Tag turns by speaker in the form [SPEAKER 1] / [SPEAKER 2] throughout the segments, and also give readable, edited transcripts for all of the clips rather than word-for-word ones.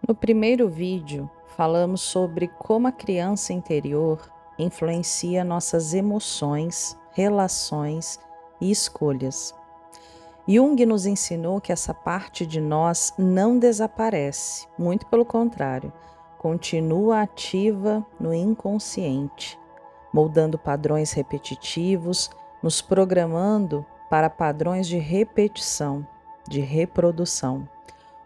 [SPEAKER 1] No primeiro vídeo, falamos sobre como a criança interior influencia nossas emoções, relações e escolhas. Jung nos ensinou que essa parte de nós não desaparece, muito pelo contrário, continua ativa no inconsciente, moldando padrões repetitivos, nos programando para padrões de repetição, de reprodução.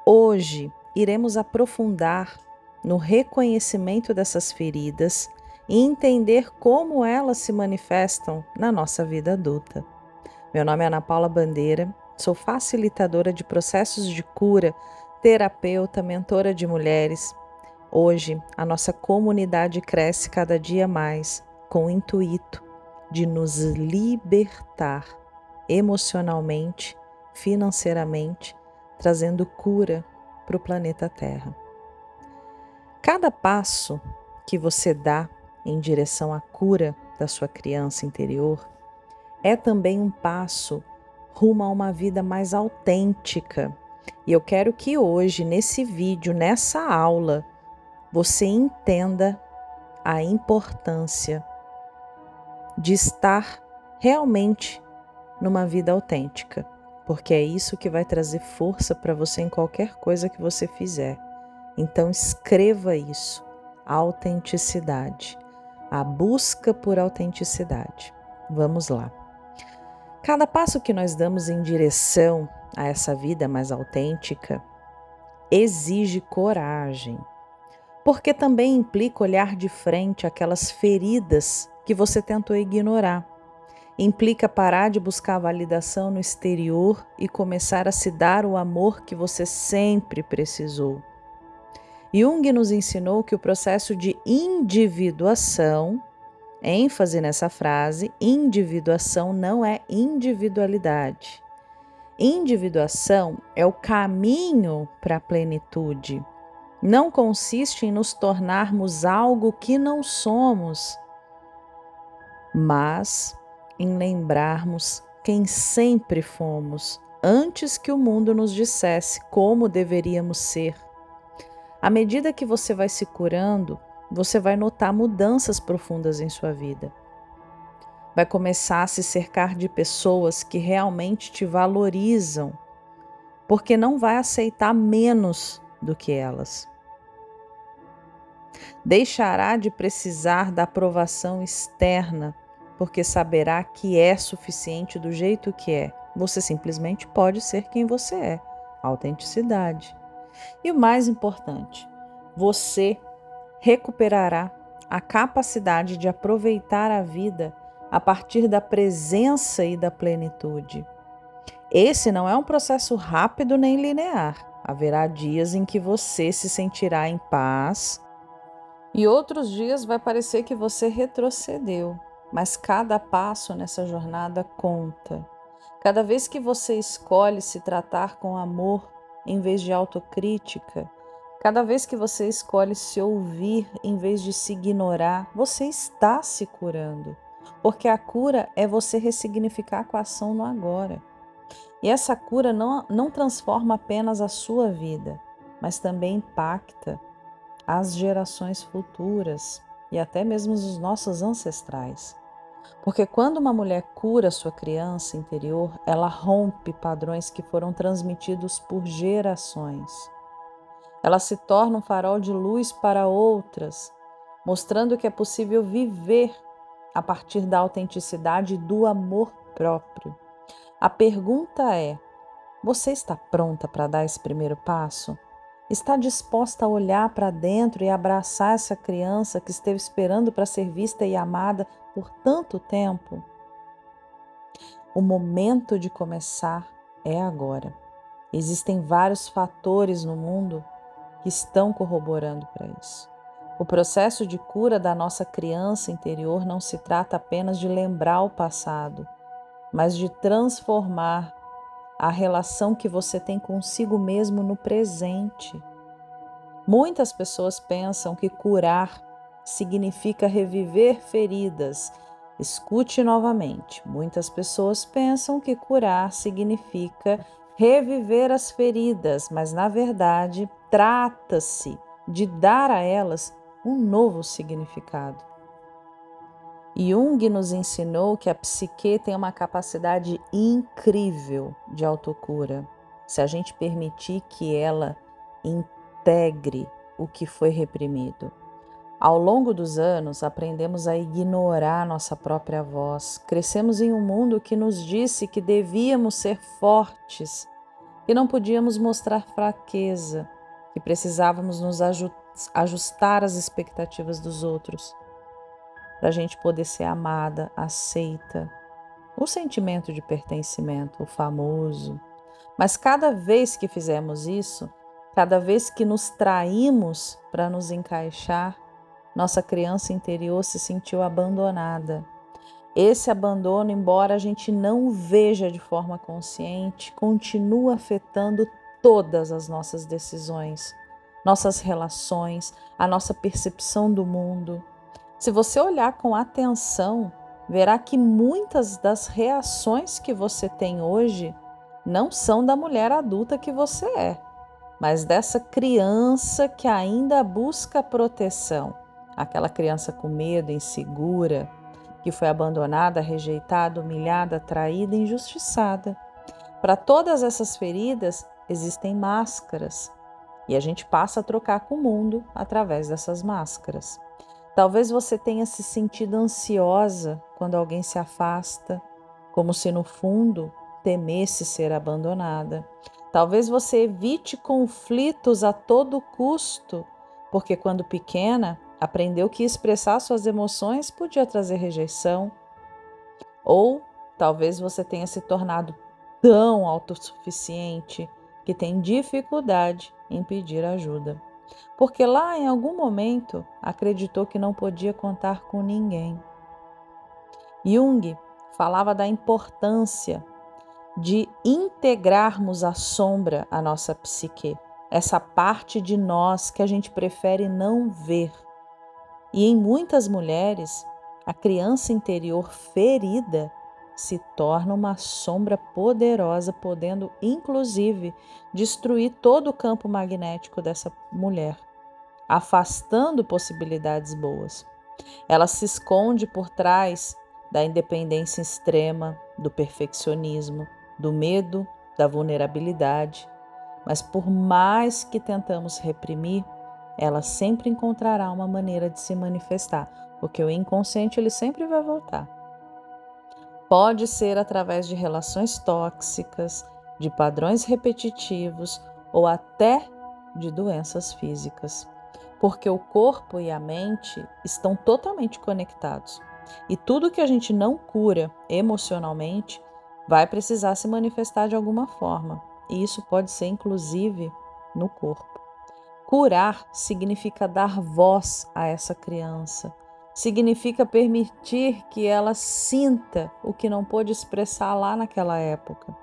[SPEAKER 1] Hoje, iremos aprofundar no reconhecimento dessas feridas e entender como elas se manifestam na nossa vida adulta. Meu nome é Ana Paula Bandeira, sou facilitadora de processos de cura, terapeuta, mentora de mulheres. Hoje, a nossa comunidade cresce cada dia mais com o intuito de nos libertar emocionalmente, financeiramente, trazendo cura para o planeta Terra. Cada passo que você dá em direção à cura da sua criança interior é também um passo rumo a uma vida mais autêntica. E eu quero que hoje, nesse vídeo, nessa aula, você entenda a importância de estar realmente numa vida autêntica, porque é isso que vai trazer força para você em qualquer coisa que você fizer. Então escreva isso, autenticidade, a busca por autenticidade. Vamos lá. Cada passo que nós damos em direção a essa vida mais autêntica exige coragem, porque também implica olhar de frente aquelas feridas que você tentou ignorar. Implica parar de buscar validação no exterior e começar a se dar o amor que você sempre precisou. Jung nos ensinou que o processo de individuação, ênfase nessa frase, individuação não é individualidade. Individuação é o caminho para a plenitude. Não consiste em nos tornarmos algo que não somos, mas em lembrarmos quem sempre fomos, antes que o mundo nos dissesse como deveríamos ser. À medida que você vai se curando, você vai notar mudanças profundas em sua vida. Vai começar a se cercar de pessoas que realmente te valorizam, porque não vai aceitar menos do que elas. Deixará de precisar da aprovação externa, porque saberá que é suficiente do jeito que é. Você simplesmente pode ser quem você é. Autenticidade. E o mais importante, você recuperará a capacidade de aproveitar a vida a partir da presença e da plenitude. Esse não é um processo rápido nem linear. Haverá dias em que você se sentirá em paz e outros dias vai parecer que você retrocedeu. Mas cada passo nessa jornada conta. Cada vez que você escolhe se tratar com amor em vez de autocrítica, cada vez que você escolhe se ouvir em vez de se ignorar, você está se curando. Porque a cura é você ressignificar com a ação no agora. E essa cura não transforma apenas a sua vida, mas também impacta as gerações futuras e até mesmo os nossos ancestrais. Porque quando uma mulher cura sua criança interior, ela rompe padrões que foram transmitidos por gerações. Ela se torna um farol de luz para outras, mostrando que é possível viver a partir da autenticidade e do amor próprio. A pergunta é: você está pronta para dar esse primeiro passo? Está disposta a olhar para dentro e abraçar essa criança que esteve esperando para ser vista e amada por tanto tempo? O momento de começar é agora. Existem vários fatores no mundo que estão corroborando para isso. O processo de cura da nossa criança interior não se trata apenas de lembrar o passado, mas de transformar a relação que você tem consigo mesmo no presente. Muitas pessoas pensam que curar significa reviver feridas. Escute novamente. Muitas pessoas pensam que curar significa reviver as feridas, mas na verdade trata-se de dar a elas um novo significado. Jung nos ensinou que a psique tem uma capacidade incrível de autocura, se a gente permitir que ela integre o que foi reprimido. Ao longo dos anos, aprendemos a ignorar nossa própria voz. Crescemos em um mundo que nos disse que devíamos ser fortes, que não podíamos mostrar fraqueza, que precisávamos nos ajustar às expectativas dos outros, para a gente poder ser amada, aceita. O sentimento de pertencimento, o famoso. Mas cada vez que fizemos isso, cada vez que nos traímos para nos encaixar, nossa criança interior se sentiu abandonada. Esse abandono, embora a gente não veja de forma consciente, continua afetando todas as nossas decisões, nossas relações, a nossa percepção do mundo. Se você olhar com atenção, verá que muitas das reações que você tem hoje não são da mulher adulta que você é, mas dessa criança que ainda busca proteção. Aquela criança com medo, insegura, que foi abandonada, rejeitada, humilhada, traída, injustiçada. Para todas essas feridas existem máscaras e a gente passa a trocar com o mundo através dessas máscaras. Talvez você tenha se sentido ansiosa quando alguém se afasta, como se no fundo temesse ser abandonada. Talvez você evite conflitos a todo custo, porque quando pequena aprendeu que expressar suas emoções podia trazer rejeição. Ou talvez você tenha se tornado tão autossuficiente que tem dificuldade em pedir ajuda, porque lá em algum momento acreditou que não podia contar com ninguém. Jung falava da importância de integrarmos a sombra à nossa psique, essa parte de nós que a gente prefere não ver. E em muitas mulheres, a criança interior ferida se torna uma sombra poderosa, podendo inclusive destruir todo o campo magnético dessa mulher, afastando possibilidades boas. Ela se esconde por trás da independência extrema, do perfeccionismo, do medo, da vulnerabilidade. Mas por mais que tentamos reprimir, ela sempre encontrará uma maneira de se manifestar, porque o inconsciente ele sempre vai voltar. Pode ser através de relações tóxicas, de padrões repetitivos ou até de doenças físicas, porque o corpo e a mente estão totalmente conectados e tudo que a gente não cura emocionalmente vai precisar se manifestar de alguma forma, e isso pode ser inclusive no corpo. Curar significa dar voz a essa criança, significa permitir que ela sinta o que não pôde expressar lá naquela época.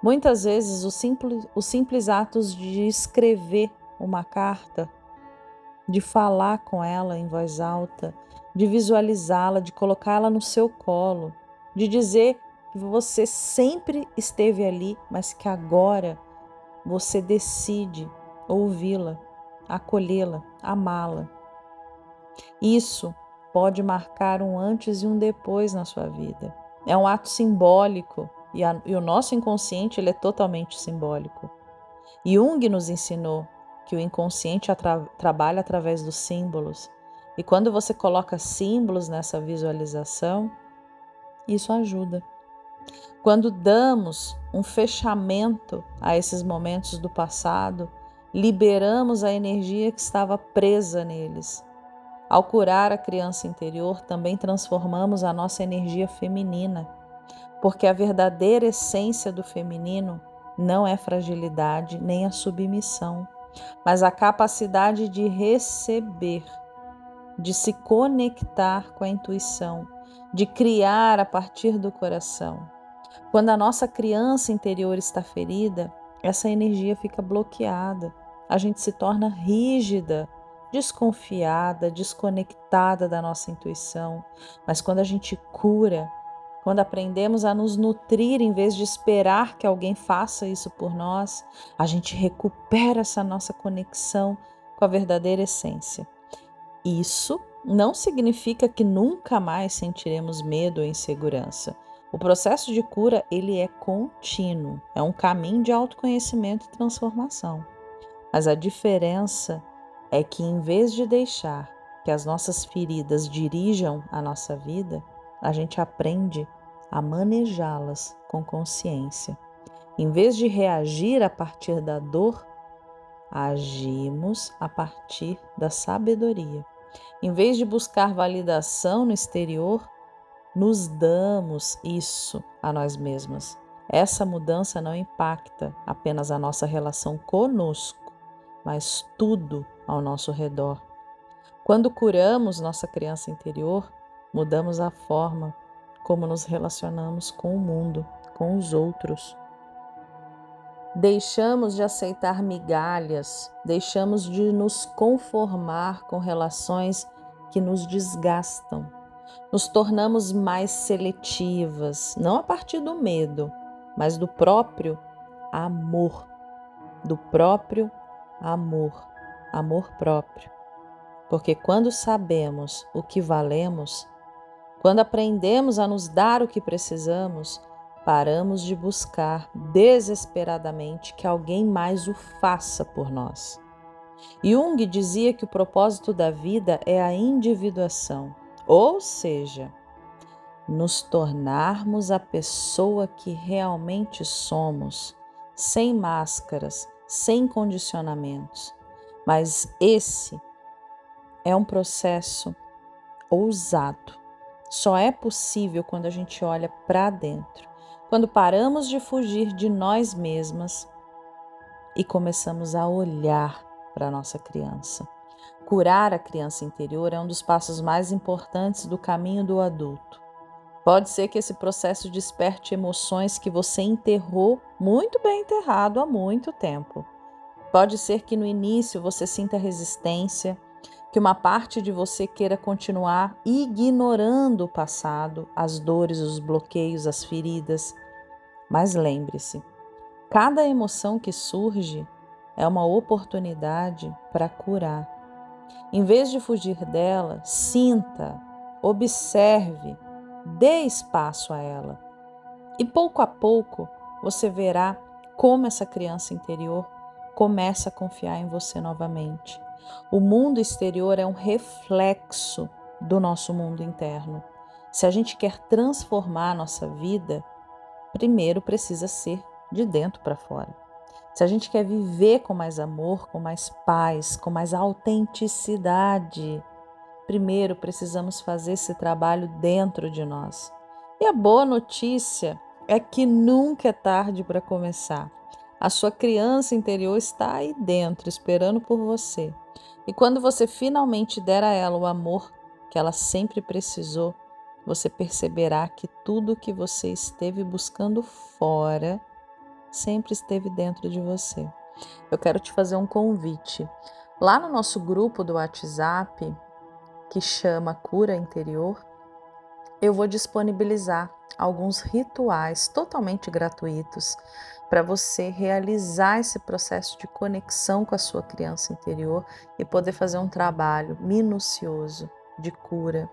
[SPEAKER 1] Muitas vezes os simples atos de escrever uma carta, de falar com ela em voz alta, de visualizá-la, de colocá-la no seu colo, de dizer que você sempre esteve ali, mas que agora você decide ouvi-la, acolhê-la, amá-la. Isso pode marcar um antes e um depois na sua vida. É um ato simbólico e o nosso inconsciente ele é totalmente simbólico. Jung nos ensinou que o inconsciente trabalha através dos símbolos. E quando você coloca símbolos nessa visualização, isso ajuda. Quando damos um fechamento a esses momentos do passado, liberamos a energia que estava presa neles. Ao curar a criança interior, também transformamos a nossa energia feminina, porque a verdadeira essência do feminino não é fragilidade nem a submissão, mas a capacidade de receber, de se conectar com a intuição, de criar a partir do coração. Quando a nossa criança interior está ferida, essa energia fica bloqueada, a gente se torna rígida, desconfiada, desconectada da nossa intuição. Mas quando a gente cura, quando aprendemos a nos nutrir em vez de esperar que alguém faça isso por nós, a gente recupera essa nossa conexão com a verdadeira essência. Isso não significa que nunca mais sentiremos medo ou insegurança. O processo de cura, ele é contínuo, é um caminho de autoconhecimento e transformação. Mas a diferença é que, em vez de deixar que as nossas feridas dirijam a nossa vida, a gente aprende a manejá-las com consciência. Em vez de reagir a partir da dor, agimos a partir da sabedoria. Em vez de buscar validação no exterior, nos damos isso a nós mesmas. Essa mudança não impacta apenas a nossa relação conosco, mas tudo ao nosso redor. Quando curamos nossa criança interior, mudamos a forma como nos relacionamos com o mundo, com os outros. Deixamos de aceitar migalhas, deixamos de nos conformar com relações que nos desgastam. Nos tornamos mais seletivas, não a partir do medo, mas do próprio amor. Do próprio amor, amor próprio. Porque quando sabemos o que valemos, quando aprendemos a nos dar o que precisamos, paramos de buscar desesperadamente que alguém mais o faça por nós. Jung dizia que o propósito da vida é a individuação, ou seja, nos tornarmos a pessoa que realmente somos, sem máscaras, sem condicionamentos. Mas esse é um processo ousado. Só é possível quando a gente olha para dentro, quando paramos de fugir de nós mesmas e começamos a olhar para a nossa criança. Curar a criança interior é um dos passos mais importantes do caminho do adulto. Pode ser que esse processo desperte emoções que você enterrou muito bem enterrado há muito tempo. Pode ser que no início você sinta resistência, que uma parte de você queira continuar ignorando o passado, as dores, os bloqueios, as feridas. Mas lembre-se, cada emoção que surge é uma oportunidade para curar. Em vez de fugir dela, sinta, observe, dê espaço a ela. E pouco a pouco você verá como essa criança interior começa a confiar em você novamente. O mundo exterior é um reflexo do nosso mundo interno. Se a gente quer transformar a nossa vida, primeiro precisa ser de dentro para fora. Se a gente quer viver com mais amor, com mais paz, com mais autenticidade, primeiro precisamos fazer esse trabalho dentro de nós. E a boa notícia é que nunca é tarde para começar. A sua criança interior está aí dentro, esperando por você. E quando você finalmente der a ela o amor que ela sempre precisou, você perceberá que tudo que você esteve buscando fora sempre esteve dentro de você. Eu quero te fazer um convite. Lá no nosso grupo do WhatsApp, que chama Cura Interior, eu vou disponibilizar alguns rituais totalmente gratuitos para você realizar esse processo de conexão com a sua criança interior e poder fazer um trabalho minucioso de cura,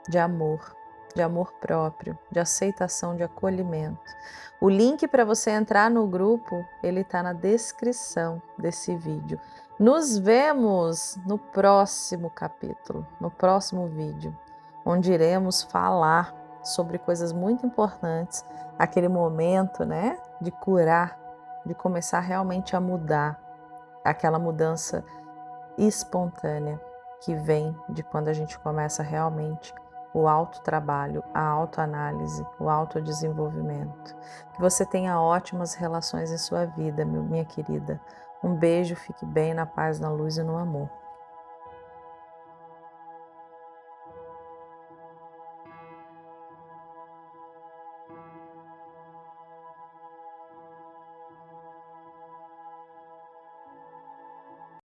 [SPEAKER 1] de amor próprio, de aceitação, de acolhimento. O link para você entrar no grupo, ele está na descrição desse vídeo. Nos vemos no próximo capítulo, no próximo vídeo, onde iremos falar sobre coisas muito importantes, aquele momento, né, de curar, de começar realmente a mudar, aquela mudança espontânea que vem de quando a gente começa realmente o autotrabalho, a autoanálise, o autodesenvolvimento. Que você tenha ótimas relações em sua vida, minha querida. Um beijo, fique bem, na paz, na luz e no amor.